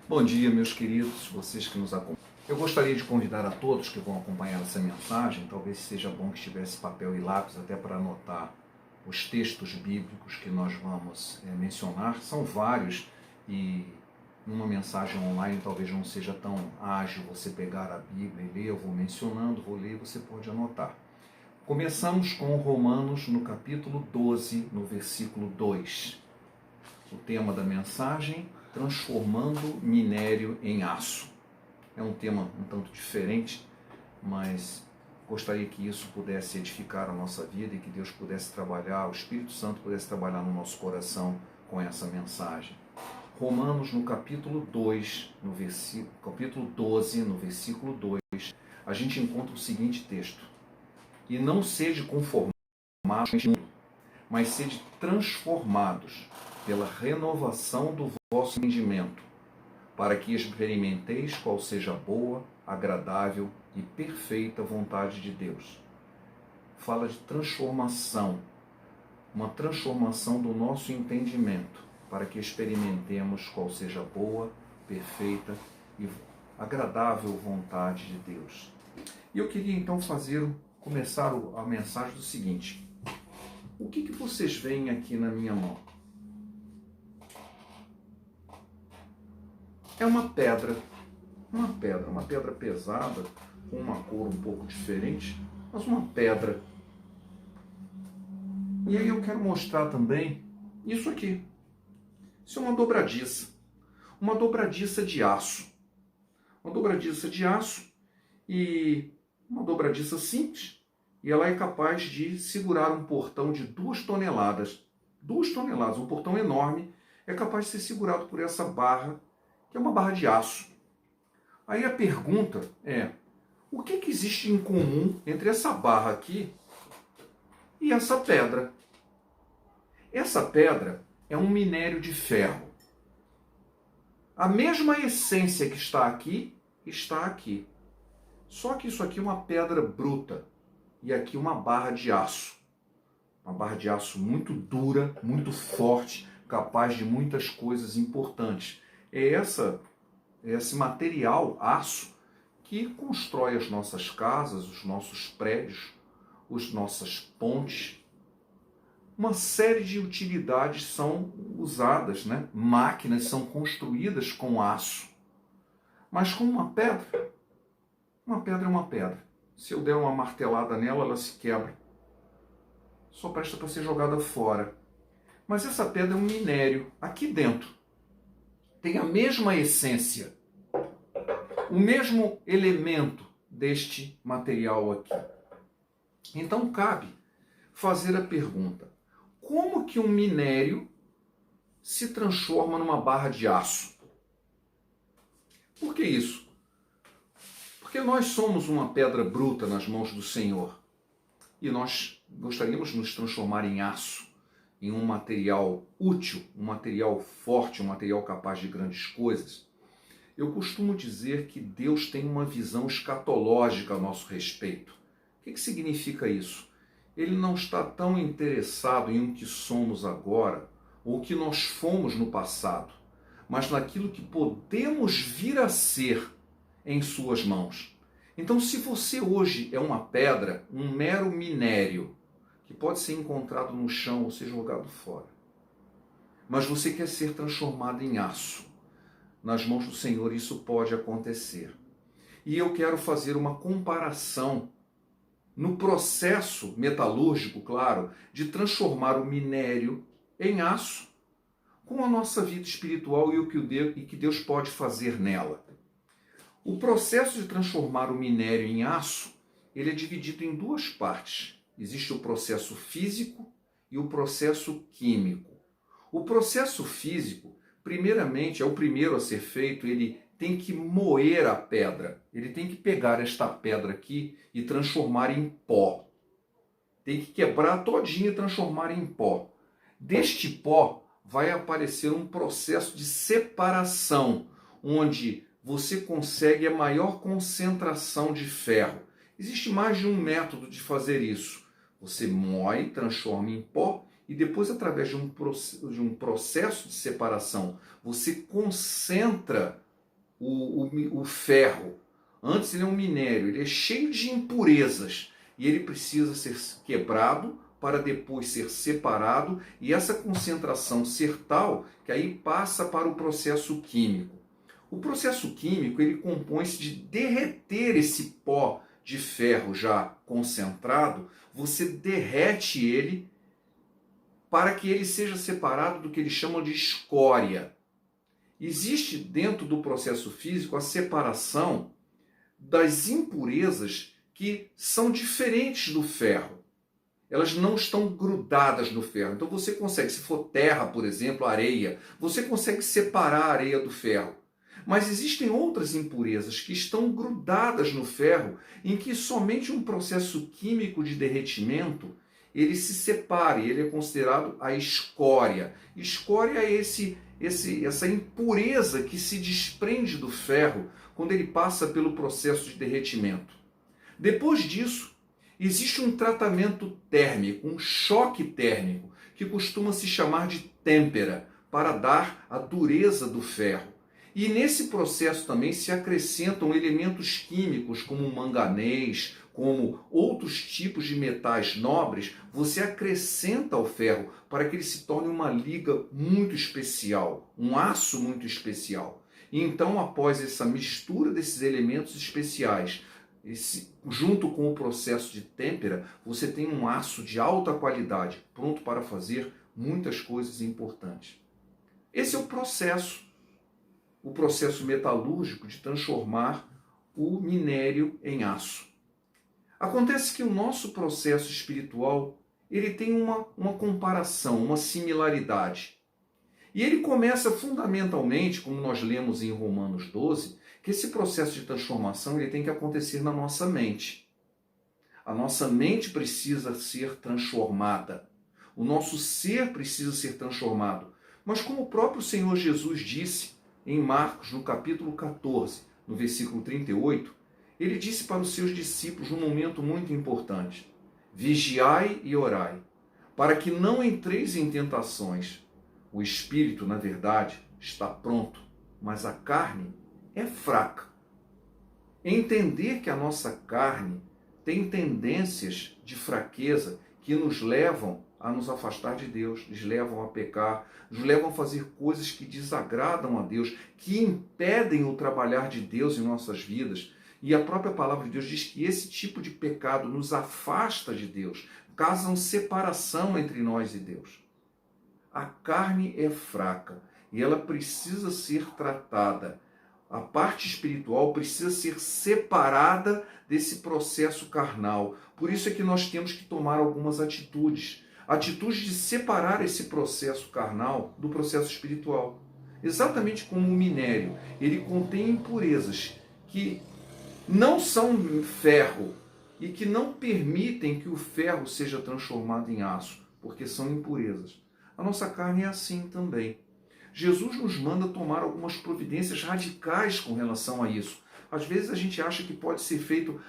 Bom dia, meus queridos, vocês que nos acompanham. Eu gostaria de convidar a todos que vão acompanhar essa mensagem, talvez seja bom que tivesse papel e lápis até para anotar os textos bíblicos que nós vamos mencionar. São vários e numa mensagem online talvez não seja tão ágil você pegar a Bíblia e ler. Eu vou mencionando, vou ler e você pode anotar. Começamos com Romanos no capítulo 12, no versículo 2. O tema da mensagem: transformando minério em aço. É um tema um tanto diferente, mas gostaria que isso pudesse edificar a nossa vida e que Deus pudesse trabalhar, o Espírito Santo pudesse trabalhar no nosso coração com essa mensagem. Romanos no capítulo 2, capítulo 12, no versículo 2, a gente encontra o seguinte texto: e não sede conformados com este mundo, mas sede transformados pela renovação do vosso entendimento, para que experimenteis qual seja a boa, agradável e perfeita vontade de Deus. Fala de transformação, uma transformação do nosso entendimento, para que experimentemos qual seja a boa, perfeita e agradável vontade de Deus. E eu queria então começar a mensagem do seguinte: o que vocês veem aqui na minha mão? É uma pedra pesada, com uma cor um pouco diferente, mas uma pedra. E aí eu quero mostrar também isso aqui. Isso é uma dobradiça de aço. Uma dobradiça de aço e uma dobradiça simples, e ela é capaz de segurar um portão de 2 toneladas. 2 toneladas, um portão enorme, é capaz de ser segurado por essa barra, que é uma barra de aço. Aí a pergunta é: o que existe em comum entre essa barra aqui e essa pedra? Essa pedra é um minério de ferro. A mesma essência que está aqui, está aqui. Só que isso aqui é uma pedra bruta e aqui uma barra de aço. Uma barra de aço muito dura, muito forte, capaz de muitas coisas importantes. É esse material, aço, que constrói as nossas casas, os nossos prédios, as nossas pontes. Uma série de utilidades são usadas, né? Máquinas são construídas com aço. Mas com uma pedra é uma pedra. Se eu der uma martelada nela, ela se quebra. Só presta para ser jogada fora. Mas essa pedra é um minério. Aqui dentro tem a mesma essência, o mesmo elemento deste material aqui. Então cabe fazer a pergunta: como que um minério se transforma numa barra de aço? Por que isso? Porque nós somos uma pedra bruta nas mãos do Senhor e nós gostaríamos de nos transformar em aço, em um material útil, um material forte, um material capaz de grandes coisas. Eu costumo dizer que Deus tem uma visão escatológica a nosso respeito. O que significa isso? Ele não está tão interessado em o que somos agora ou o que nós fomos no passado, mas naquilo que podemos vir a ser em suas mãos. Então, se você hoje é uma pedra, um mero minério, que pode ser encontrado no chão ou ser jogado fora, mas você quer ser transformado em aço, nas mãos do Senhor isso pode acontecer. E eu quero fazer uma comparação no processo metalúrgico, claro, de transformar o minério em aço, com a nossa vida espiritual e o que Deus pode fazer nela. O processo de transformar o minério em aço, ele é dividido em 2 partes. Existe o processo físico e o processo químico. O processo físico, primeiramente, é o primeiro a ser feito. Ele tem que moer a pedra. Ele tem que pegar esta pedra aqui e transformar em pó. Tem que quebrar todinha e transformar em pó. Deste pó vai aparecer um processo de separação, onde você consegue a maior concentração de ferro. Existe mais de um método de fazer isso. Você moe, transforma em pó e depois, através de um processo de separação, você concentra o ferro. Antes ele é um minério, ele é cheio de impurezas e ele precisa ser quebrado para depois ser separado e essa concentração ser tal que aí passa para o processo químico. O processo químico ele compõe-se de derreter esse pó de ferro já concentrado, você derrete ele para que ele seja separado do que eles chamam de escória. Existe dentro do processo físico a separação das impurezas que são diferentes do ferro. Elas não estão grudadas no ferro. Então você consegue, se for terra, por exemplo, areia, você consegue separar a areia do ferro. Mas existem outras impurezas que estão grudadas no ferro, em que somente um processo químico de derretimento ele se separa, e ele é considerado a escória. Escória é essa impureza que se desprende do ferro quando ele passa pelo processo de derretimento. Depois disso, existe um tratamento térmico, um choque térmico, que costuma se chamar de têmpera, para dar a dureza do ferro. E nesse processo também se acrescentam elementos químicos como manganês, como outros tipos de metais nobres, você acrescenta ao ferro para que ele se torne uma liga muito especial, um aço muito especial. E então, após essa mistura desses elementos especiais, junto com o processo de têmpera, você tem um aço de alta qualidade, pronto para fazer muitas coisas importantes. Esse é o processo metalúrgico de transformar o minério em aço. Acontece que o nosso processo espiritual ele tem uma comparação, uma similaridade. E ele começa fundamentalmente, como nós lemos em Romanos 12, que esse processo de transformação ele tem que acontecer na nossa mente. A nossa mente precisa ser transformada. O nosso ser precisa ser transformado. Mas como o próprio Senhor Jesus disse em Marcos, no capítulo 14, no versículo 38, ele disse para os seus discípulos num momento muito importante: vigiai e orai, para que não entreis em tentações. O espírito, na verdade, está pronto, mas a carne é fraca. Entender que a nossa carne tem tendências de fraqueza que nos levam a nos afastar de Deus, nos levam a pecar, nos levam a fazer coisas que desagradam a Deus, que impedem o trabalhar de Deus em nossas vidas. E a própria palavra de Deus diz que esse tipo de pecado nos afasta de Deus, causa separação entre nós e Deus. A carne é fraca e ela precisa ser tratada. A parte espiritual precisa ser separada desse processo carnal. Por isso é que nós temos que tomar algumas atitudes. Atitudes de separar esse processo carnal do processo espiritual. Exatamente como o minério, ele contém impurezas que não são ferro e que não permitem que o ferro seja transformado em aço, porque são impurezas. A nossa carne é assim também. Jesus nos manda tomar algumas providências radicais com relação a isso. Às vezes a gente acha que pode ser feito,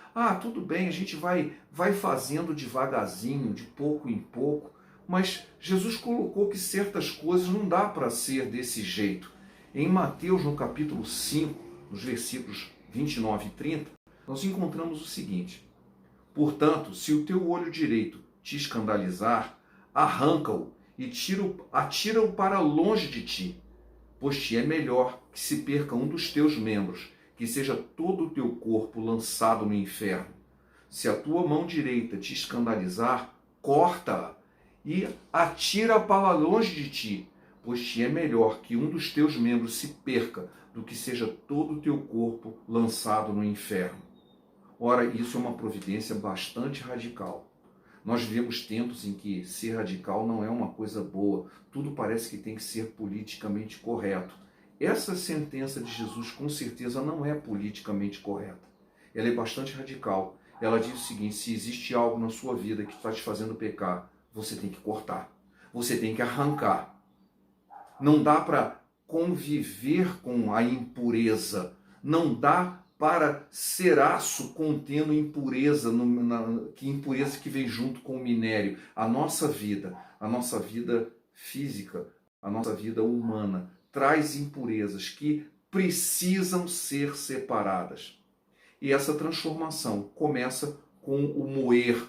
tudo bem, a gente vai fazendo devagarzinho, de pouco em pouco, mas Jesus colocou que certas coisas não dá para ser desse jeito. Em Mateus, no capítulo 5, nos versículos 29 e 30, nós encontramos o seguinte: portanto, se o teu olho direito te escandalizar, arranca-o e atira-o para longe de ti, pois te é melhor que se perca um dos teus membros, que seja todo o teu corpo lançado no inferno. Se a tua mão direita te escandalizar, corta-a e atira-a para longe de ti, pois te é melhor que um dos teus membros se perca do que seja todo o teu corpo lançado no inferno. Ora, isso é uma providência bastante radical. Nós vivemos tempos em que ser radical não é uma coisa boa. Tudo parece que tem que ser politicamente correto. Essa sentença de Jesus com certeza não é politicamente correta. Ela é bastante radical. Ela diz o seguinte: se existe algo na sua vida que está te fazendo pecar, você tem que cortar. Você tem que arrancar. Não dá para conviver com a impureza. Não dá para ser aço contendo impureza, impureza que vem junto com o minério. A nossa vida física, a nossa vida humana, traz impurezas que precisam ser separadas. E essa transformação começa com o moer,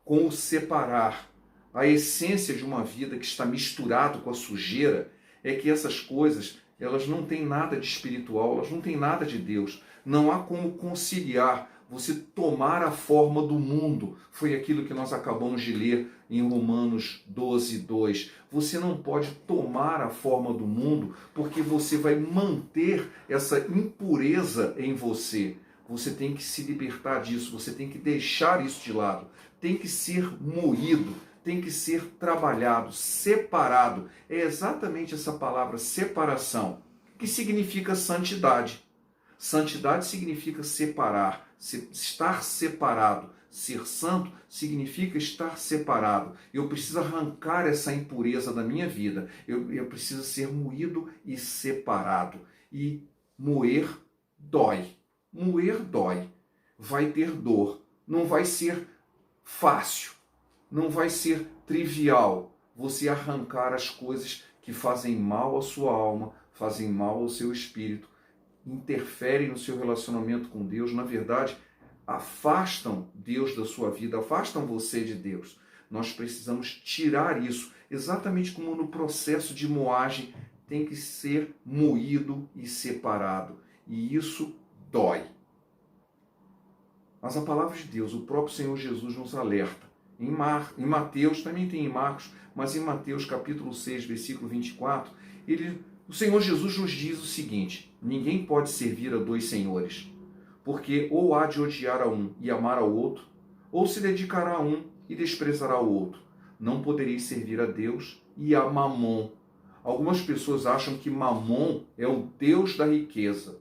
com o separar. A essência de uma vida que está misturado com a sujeira é que essas coisas, elas não têm nada de espiritual, elas não têm nada de Deus. Não há como conciliar, você tomar a forma do mundo. Foi aquilo que nós acabamos de ler em Romanos 12, 2. Você não pode tomar a forma do mundo porque você vai manter essa impureza em você. Você tem que se libertar disso, você tem que deixar isso de lado. Tem que ser moído, tem que ser trabalhado, separado. É exatamente essa palavra separação, que significa santidade. Santidade significa separar, estar separado. Ser santo significa estar separado. Eu preciso arrancar essa impureza da minha vida. Eu preciso ser moído e separado. E moer dói. Moer dói. Vai ter dor. Não vai ser fácil. Não vai ser trivial você arrancar as coisas que fazem mal à sua alma, fazem mal ao seu espírito, interferem no seu relacionamento com Deus, na verdade, afastam Deus da sua vida, afastam você de Deus. Nós precisamos tirar isso, exatamente como no processo de moagem tem que ser moído e separado. E isso dói. Mas a palavra de Deus, o próprio Senhor Jesus nos alerta. Em Mateus, também tem em Marcos, mas em Mateus capítulo 6, versículo 24, o Senhor Jesus nos diz o seguinte: ninguém pode servir a dois senhores, porque ou há de odiar a um e amar ao outro, ou se dedicará a um e desprezará o outro. Não podereis servir a Deus e a Mamon. Algumas pessoas acham que Mamon é o Deus da riqueza.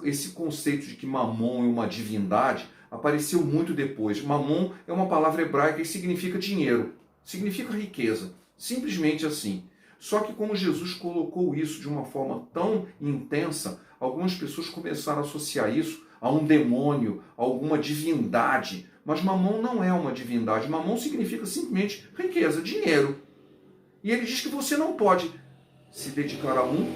Esse conceito de que Mamon é uma divindade apareceu muito depois. Mamon é uma palavra hebraica e significa dinheiro, significa riqueza, simplesmente assim. Só que como Jesus colocou isso de uma forma tão intensa, algumas pessoas começaram a associar isso a um demônio, a alguma divindade. Mas Mamon não é uma divindade. Mamon significa simplesmente riqueza, dinheiro. E ele diz que você não pode se dedicar a um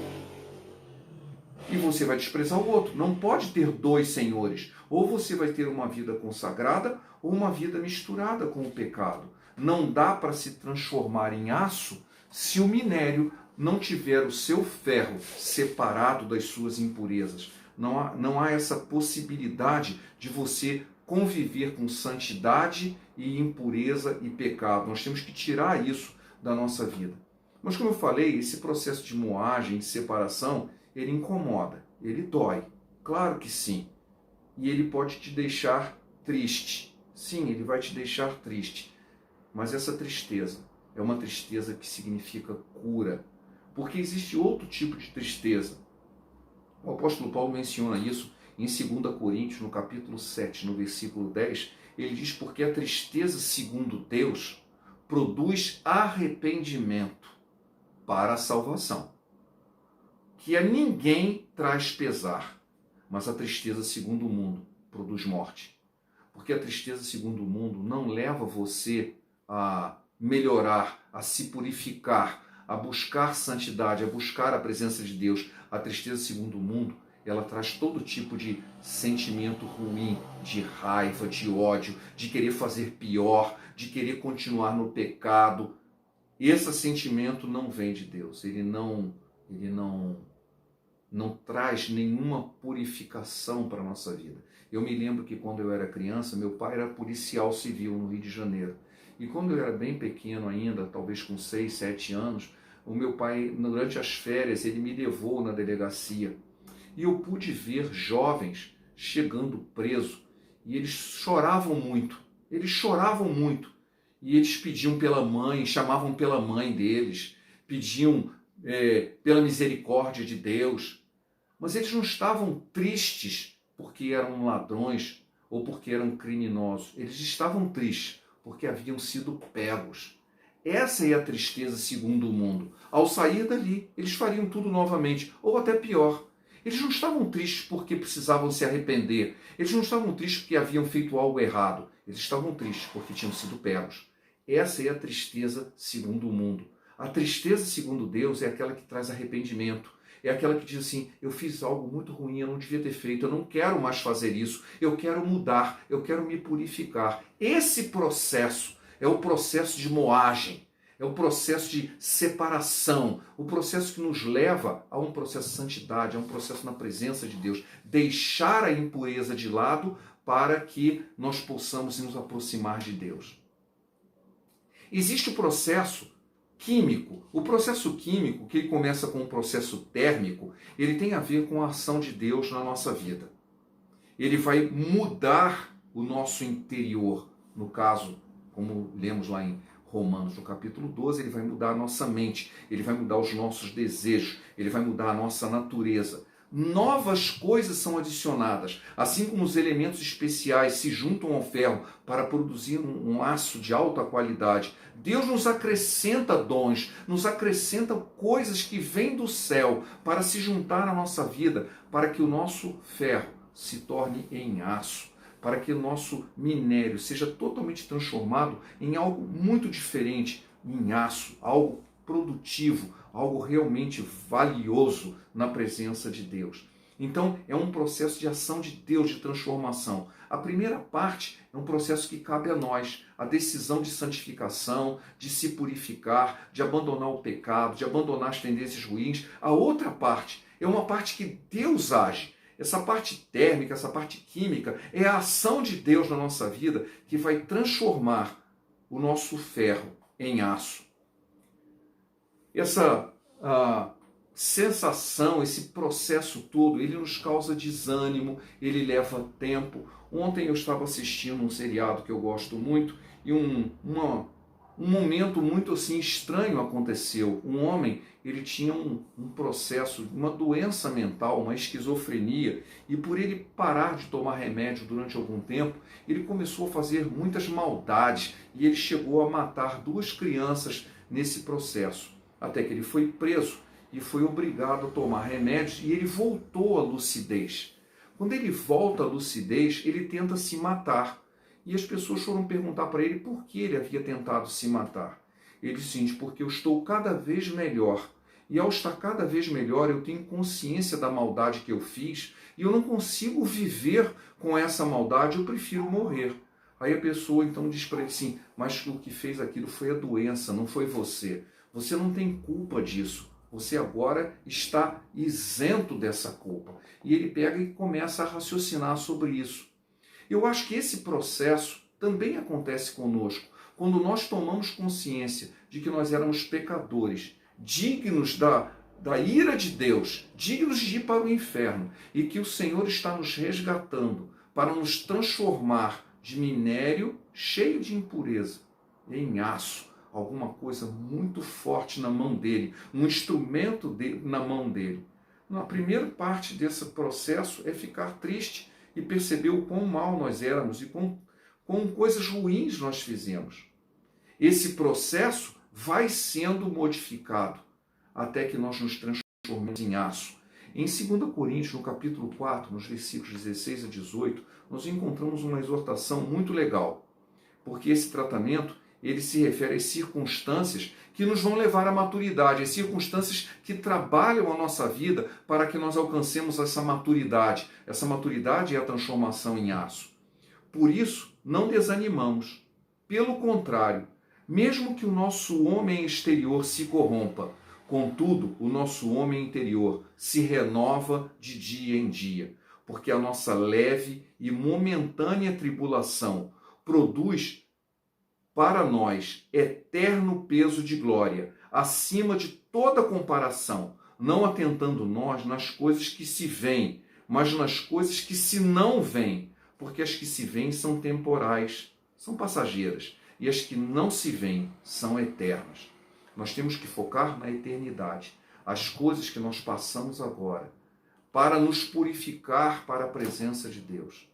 e você vai desprezar o outro. Não pode ter dois senhores. Ou você vai ter uma vida consagrada ou uma vida misturada com o pecado. Não dá para se transformar em aço se o minério não tiver o seu ferro separado das suas impurezas. Não há essa possibilidade de você conviver com santidade e impureza e pecado. Nós temos que tirar isso da nossa vida. Mas como eu falei, esse processo de moagem, de separação, ele incomoda, ele dói. Claro que sim. E ele pode te deixar triste. Sim, ele vai te deixar triste. Mas essa tristeza é uma tristeza que significa cura. Porque existe outro tipo de tristeza. O apóstolo Paulo menciona isso em 2 Coríntios, no capítulo 7, no versículo 10. Ele diz: porque a tristeza, segundo Deus, produz arrependimento para a salvação, que a ninguém traz pesar, mas a tristeza segundo o mundo produz morte. Porque a tristeza segundo o mundo não leva você a melhorar, a se purificar, a buscar santidade, a buscar a presença de Deus. A tristeza segundo o mundo, ela traz todo tipo de sentimento ruim, de raiva, de ódio, de querer fazer pior, de querer continuar no pecado. E esse sentimento não vem de Deus, ele não traz nenhuma purificação para a nossa vida. Eu me lembro que quando eu era criança, meu pai era policial civil no Rio de Janeiro. E quando eu era bem pequeno ainda, talvez com 6, 7 anos, o meu pai, durante as férias, ele me levou na delegacia. E eu pude ver jovens chegando presos. E eles choravam muito. E eles pediam pela mãe, chamavam pela mãe deles, pediam pela misericórdia de Deus. Mas eles não estavam tristes porque eram ladrões ou porque eram criminosos. Eles estavam tristes porque haviam sido pegos. Essa é a tristeza segundo o mundo. Ao sair dali, eles fariam tudo novamente, ou até pior. Eles não estavam tristes porque precisavam se arrepender. Eles não estavam tristes porque haviam feito algo errado. Eles estavam tristes porque tinham sido pegos. Essa é a tristeza segundo o mundo. A tristeza segundo Deus é aquela que traz arrependimento. é aquela que diz assim, eu fiz algo muito ruim, eu não devia ter feito, eu não quero mais fazer isso, eu quero mudar, eu quero me purificar. Esse processo é o processo de moagem, é o processo de separação, o processo que nos leva a um processo de santidade, a um processo na presença de Deus. Deixar a impureza de lado para que nós possamos nos aproximar de Deus. Existe o processo químico. O processo químico, que ele começa com um processo térmico, ele tem a ver com a ação de Deus na nossa vida. Ele vai mudar o nosso interior. No caso, como lemos lá em Romanos, no capítulo 12, ele vai mudar a nossa mente, ele vai mudar os nossos desejos, ele vai mudar a nossa natureza. Novas coisas são adicionadas, assim como os elementos especiais se juntam ao ferro para produzir um aço de alta qualidade. Deus nos acrescenta dons, nos acrescenta coisas que vêm do céu para se juntar à nossa vida, para que o nosso ferro se torne em aço, para que o nosso minério seja totalmente transformado em algo muito diferente, em aço, algo produtivo, algo realmente valioso na presença de Deus. Então, é um processo de ação de Deus, de transformação. A primeira parte é um processo que cabe a nós, a decisão de santificação, de se purificar, de abandonar o pecado, de abandonar as tendências ruins. A outra parte é uma parte que Deus age. Essa parte térmica, essa parte química, é a ação de Deus na nossa vida que vai transformar o nosso ferro em aço. Essa sensação, esse processo todo, ele nos causa desânimo, ele leva tempo. Ontem eu estava assistindo um seriado que eu gosto muito e um momento muito assim estranho aconteceu. Um homem, ele tinha um processo, uma doença mental, uma esquizofrenia, e por ele parar de tomar remédio durante algum tempo, ele começou a fazer muitas maldades e ele chegou a matar 2 crianças nesse processo. Até que ele foi preso e foi obrigado a tomar remédios e ele voltou à lucidez. Quando ele volta à lucidez, ele tenta se matar. E as pessoas foram perguntar para ele por que ele havia tentado se matar. Ele disse, porque eu estou cada vez melhor. E ao estar cada vez melhor, eu tenho consciência da maldade que eu fiz e eu não consigo viver com essa maldade, eu prefiro morrer. Aí a pessoa então diz para ele assim, mas o que fez aquilo foi a doença, não foi você. Você não tem culpa disso. Você agora está isento dessa culpa. E ele pega e começa a raciocinar sobre isso. Eu acho que esse processo também acontece conosco, quando nós tomamos consciência de que nós éramos pecadores, dignos da ira de Deus, dignos de ir para o inferno, e que o Senhor está nos resgatando para nos transformar de minério cheio de impureza em aço, alguma coisa muito forte na mão dele, um instrumento na mão dele. A primeira parte desse processo é ficar triste e perceber o quão mal nós éramos e quão coisas ruins nós fizemos. Esse processo vai sendo modificado até que nós nos transformemos em aço. Em 2 Coríntios, no capítulo 4, nos versículos 16 a 18, nós encontramos uma exortação muito legal, porque esse tratamento ele se refere às circunstâncias que nos vão levar à maturidade, as circunstâncias que trabalham a nossa vida para que nós alcancemos essa maturidade. Essa maturidade é a transformação em aço. Por isso, não desanimamos. Pelo contrário, mesmo que o nosso homem exterior se corrompa, contudo, o nosso homem interior se renova de dia em dia, porque a nossa leve e momentânea tribulação produz para nós eterno peso de glória, acima de toda comparação, não atentando nós nas coisas que se veem, mas nas coisas que se não veem, porque as que se veem são temporais, são passageiras, e as que não se veem são eternas. Nós temos que focar na eternidade, as coisas que nós passamos agora, para nos purificar para a presença de Deus.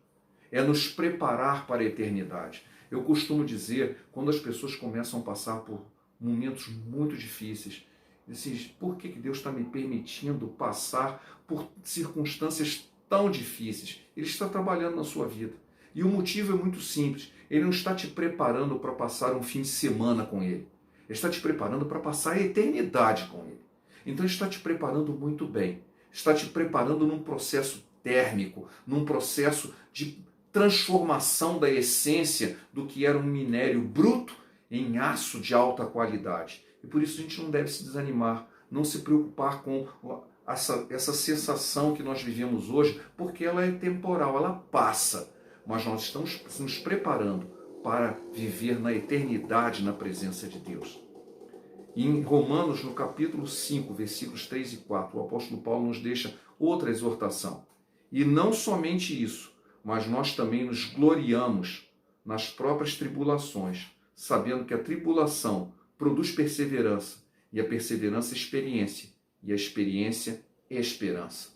É nos preparar para a eternidade. Eu costumo dizer, quando as pessoas começam a passar por momentos muito difíceis, assim, por que Deus está me permitindo passar por circunstâncias tão difíceis? Ele está trabalhando na sua vida. E o motivo é muito simples. Ele não está te preparando para passar um fim de semana com Ele. Ele está te preparando para passar a eternidade com Ele. Então está te preparando muito bem. Está te preparando num processo térmico, num processo de transformação da essência do que era um minério bruto em aço de alta qualidade. E por isso a gente não deve se desanimar, não se preocupar com essa sensação que nós vivemos hoje, porque ela é temporal, ela passa. Mas nós estamos nos preparando para viver na eternidade na presença de Deus. E em Romanos, no capítulo 5, versículos 3 e 4, o apóstolo Paulo nos deixa outra exortação. E não somente isso, mas nós também nos gloriamos nas próprias tribulações, sabendo que a tribulação produz perseverança, e a perseverança experiência, e a experiência esperança.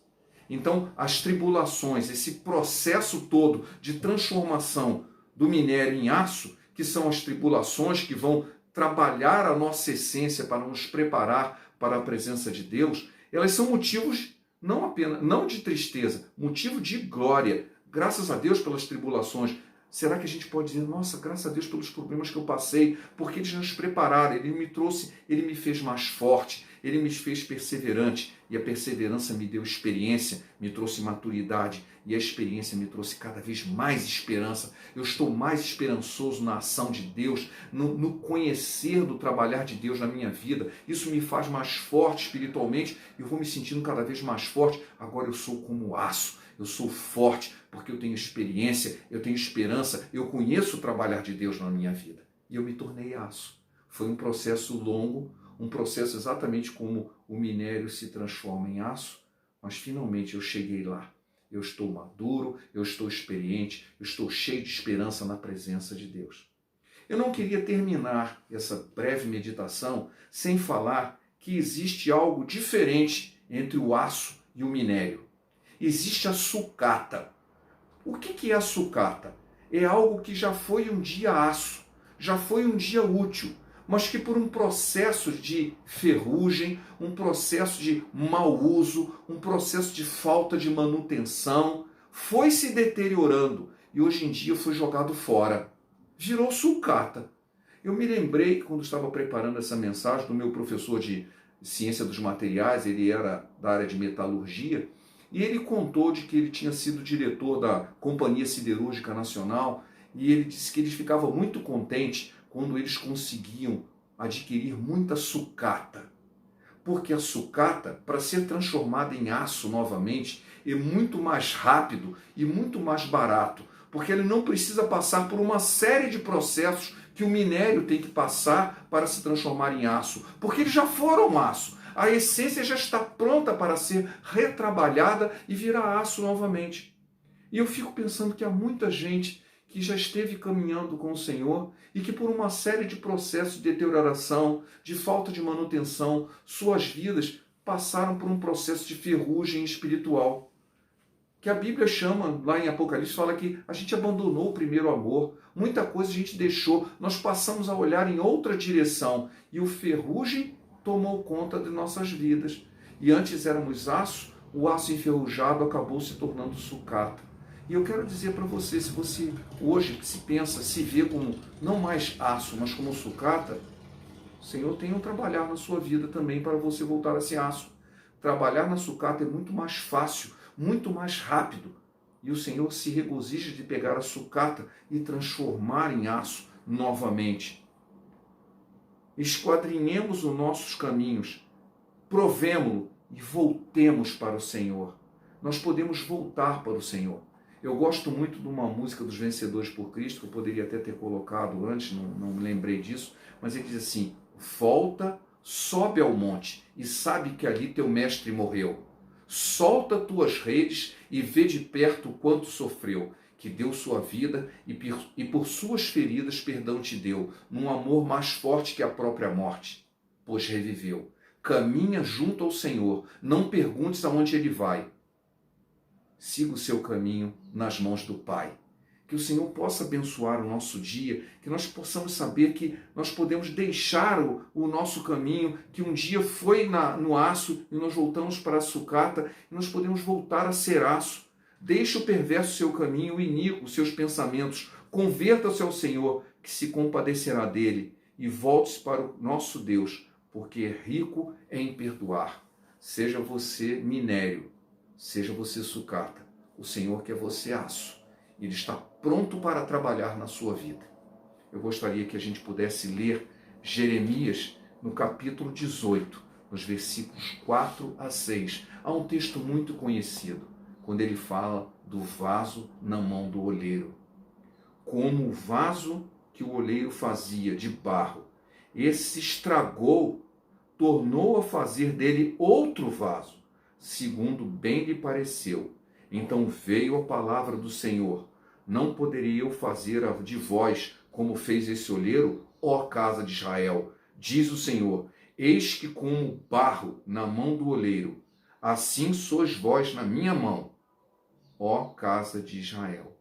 Então, as tribulações, esse processo todo de transformação do minério em aço, que são as tribulações que vão trabalhar a nossa essência para nos preparar para a presença de Deus, elas são motivos não de tristeza, motivo de glória. Graças a Deus pelas tribulações. Será que a gente pode dizer, nossa, graças a Deus pelos problemas que eu passei, porque eles nos prepararam, ele me trouxe, ele me fez mais forte, ele me fez perseverante, e a perseverança me deu experiência, me trouxe maturidade, e a experiência me trouxe cada vez mais esperança. Eu estou mais esperançoso na ação de Deus, no conhecer do trabalhar de Deus na minha vida. Isso me faz mais forte espiritualmente, e eu vou me sentindo cada vez mais forte. Agora eu sou como aço. Eu sou forte porque eu tenho experiência, eu tenho esperança, eu conheço o trabalhar de Deus na minha vida. E eu me tornei aço. Foi um processo longo, um processo exatamente como o minério se transforma em aço, mas finalmente eu cheguei lá. Eu estou maduro, eu estou experiente, eu estou cheio de esperança na presença de Deus. Eu não queria terminar essa breve meditação sem falar que existe algo diferente entre o aço e o minério. Existe a sucata. O que é a sucata? É algo que já foi um dia aço, já foi um dia útil, mas que por um processo de ferrugem, um processo de mau uso, um processo de falta de manutenção, foi se deteriorando e hoje em dia foi jogado fora. Virou sucata. Eu me lembrei, quando estava preparando essa mensagem, do meu professor de ciência dos materiais, ele era da área de metalurgia, e ele contou de que ele tinha sido diretor da Companhia Siderúrgica Nacional e ele disse que ele ficava muito contente quando eles conseguiam adquirir muita sucata. Porque a sucata, para ser transformada em aço novamente, é muito mais rápido e muito mais barato, porque ele não precisa passar por uma série de processos que o minério tem que passar para se transformar em aço, porque eles já foram aço. A essência já está pronta para ser retrabalhada e virar aço novamente. E eu fico pensando que há muita gente que já esteve caminhando com o Senhor e que por uma série de processos de deterioração, de falta de manutenção, suas vidas passaram por um processo de ferrugem espiritual. Que a Bíblia chama, lá em Apocalipse, fala que a gente abandonou o primeiro amor, muita coisa a gente deixou, nós passamos a olhar em outra direção e o ferrugem tomou conta de nossas vidas. E antes éramos aço, o aço enferrujado acabou se tornando sucata. E eu quero dizer para você, se você hoje se pensa, se vê como não mais aço, mas como sucata, o Senhor tem um trabalhar na sua vida também para você voltar a ser aço. Trabalhar na sucata é muito mais fácil, muito mais rápido. E o Senhor se regozija de pegar a sucata e transformar em aço novamente. Esquadrinhemos os nossos caminhos, provemo-lo e voltemos para o Senhor. Nós podemos voltar para o Senhor. Eu gosto muito de uma música dos Vencedores por Cristo, que eu poderia até ter colocado antes, não me lembrei disso, mas ele diz assim: volta, sobe ao monte e sabe que ali teu mestre morreu. Solta tuas redes e vê de perto o quanto sofreu, que deu sua vida e por suas feridas perdão te deu, num amor mais forte que a própria morte, pois reviveu. Caminha junto ao Senhor, não perguntes aonde Ele vai. Siga o seu caminho nas mãos do Pai. Que o Senhor possa abençoar o nosso dia, que nós possamos saber que nós podemos deixar o nosso caminho, que um dia foi no aço e nós voltamos para a sucata, e nós podemos voltar a ser aço. Deixe o perverso seu caminho, o iníquo seus pensamentos, converta-se ao Senhor, que se compadecerá dele, e volte-se para o nosso Deus, porque é rico em perdoar. Seja você minério, seja você sucata, o Senhor quer você aço. Ele está pronto para trabalhar na sua vida. Eu gostaria que a gente pudesse ler Jeremias no capítulo 18, nos versículos 4 a 6. Há um texto muito conhecido, quando ele fala do vaso na mão do oleiro. Como o vaso que o oleiro fazia de barro, esse estragou, tornou a fazer dele outro vaso, segundo bem lhe pareceu. Então veio a palavra do Senhor: não poderia eu fazer de vós como fez esse oleiro, ó casa de Israel? Diz o Senhor: eis que como barro na mão do oleiro, assim sois vós na minha mão, ó casa de Israel.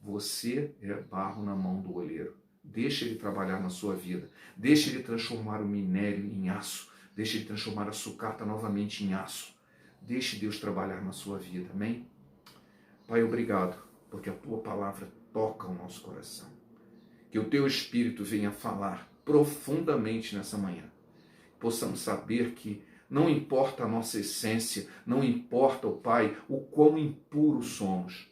Você é barro na mão do oleiro. Deixa ele trabalhar na sua vida. Deixa ele transformar o minério em aço. Deixa ele transformar a sucata novamente em aço. Deixe Deus trabalhar na sua vida. Amém? Pai, obrigado, porque a tua palavra toca o nosso coração. Que o teu Espírito venha falar profundamente nessa manhã. Possamos saber que não importa a nossa essência, não importa, ó Pai, o quão impuros somos.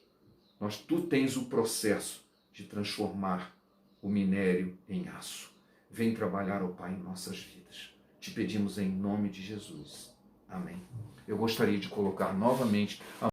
Tu tens o processo de transformar o minério em aço. Vem trabalhar, ó Pai, em nossas vidas. Te pedimos em nome de Jesus. Amém. Eu gostaria de colocar novamente a